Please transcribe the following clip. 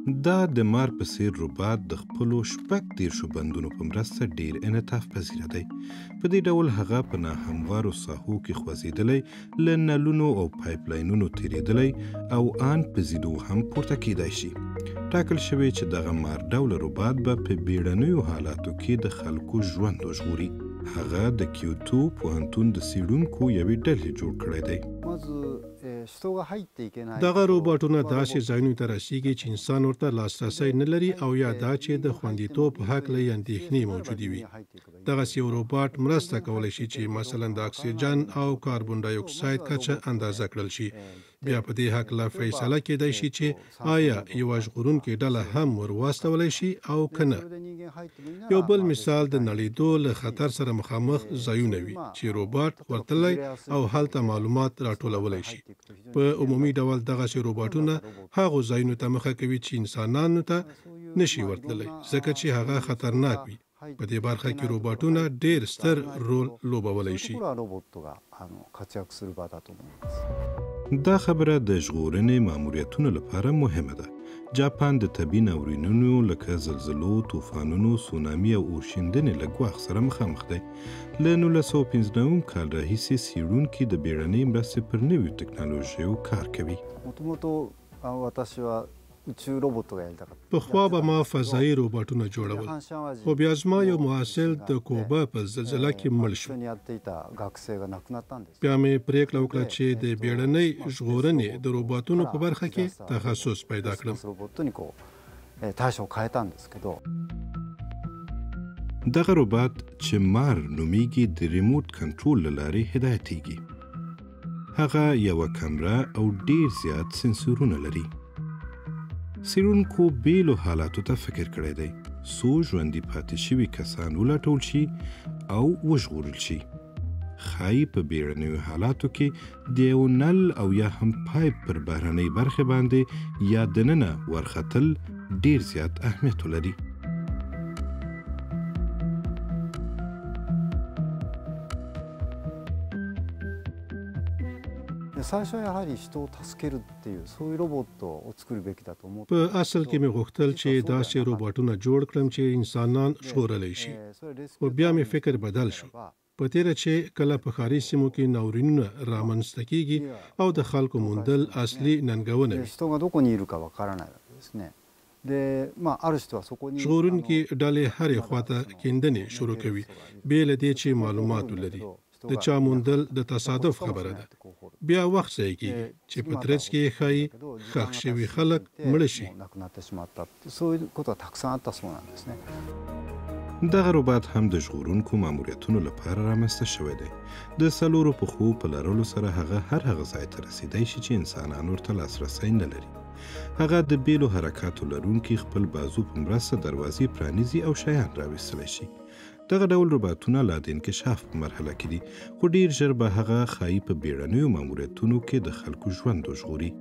دا د مار په څیر روباټ د خپلو شپږ دیرشو بندونو په مرسته ډیر انعطاف پذیره دی. په دې ډول هغه په ناهموارو ساحو کې خوځېدلی، له نلونو او پایپ لاینونو تیریدلی او ان په زیدو هم پورته کیدای شي. ټاکل شوی چې دغه مار ډوله روباټ به په بیړنیو حالاتو کې د خلکو ژوند وژغوري. هغه د کیوتو پوهنتون د څېړونکو یوې ډلې جوړ کړی دی. دغه روباټونه داسې ځایونو ته رسیږي چې انسان ورته لاسرسی نه لري او یا دا چې د خوندیتوب په هکله یې اندېښنې موجودې وي. دغسې یو روباټ مرسته کولی شي چې مثلا د اکسیجن او کاربن ډای اکساید کچه اندازه کړل شي. بیا په دې هکله فیصله کېدای شي چې آیا یوه ژغورونکې ډله هم ور واستولی شي او که نه. یو بل مثال د نړېدو له خطر سره مخامخ ځایونه وي چې روباټ ورتلی او هلته معلومات راټولولی شي. په عمومي ډول دغسې روباټونه هغو ځایونو ته مخه کوي چې انسانانو ته نشي ورتللی، ځکه چې هغه خطرناک وي. په دې برخه کې روباټونه ډېر ستر رول لوبولی شي. دا خبره د ژغورنې ماموریتونو لپاره مهمه ده. جاپان د طبي ناورینونو لکه زلزلو، طوفانونو، سونامي او اورشیندنې له ګواښ سره مخامخ دی. له 1915 کال راهیسې څېړونکي د بیړنۍ مرستې پر نویو ټکنالوژیو کار کوي. پخوا به ما فضایي روباټونه جوړول، خو بیا زما یو محصل د کوبا په زلزله کې مړ شو. بیا مې پریکړه وکړه چې د بیړنۍ ژغورنې د روباټونو په برخه کې تخصص پیدا کړم. دغه روباټ چې مار نومیږي د ریموټ کنټرول له لارې هدایتېږي. هغه یوه کمره او ډیر زیات سنسورونه لري. څېړونکو بیلو حالاتو ته فکر کړی دی، څو ژوندي پاتې شوي کسان ولټول شي او وژغورل شي. ښایي په بیړنیو حالاتو کې د یو نل او یا هم پایپ پر بهرنۍ برخې باندې یا دننه ورختل ډیر زیات اهمیت ولري. په اصل کې مې غوښتل چې داسې روباټونه جوړ کړم چې انسانان ژغورلی شي. خو بیا مې فکر بدل شو. په تیره چې کله په ښاري سیمو کې ناورینونه رامنځته کیږي او د خلکو موندل اصلي ننګونه وي. ژغورونکي ډلې هرې خواته کیندنې شروع کوي، بې له دې چې معلومات ولري. د چا موندل د تصادف خبره ده. بیا وخت ضایع کیږي چې په ترڅ کې یې ښایي ښخ شوي خلک مړه شي. دغه روباټ هم د ژغورونکو ماموریتونو لپاره رامنځته شوی دی. د څلورو پښو په لرلو سره هغه هر ځای ته رسیدای شي چې انسانان ورته لاسرسی نه لري. هغه د بیلو حرکاتو لرونکي خپل بازو په مرسته دروازې پرانیزي او شیان راویستلی شي. دغه ډول روباټونه لا د انکشاف په مرحله کې دي، خو ډیر ژر به هغه ښایي په بیړنیو ماموریتونو کې د خلکو ژوند وژغوري.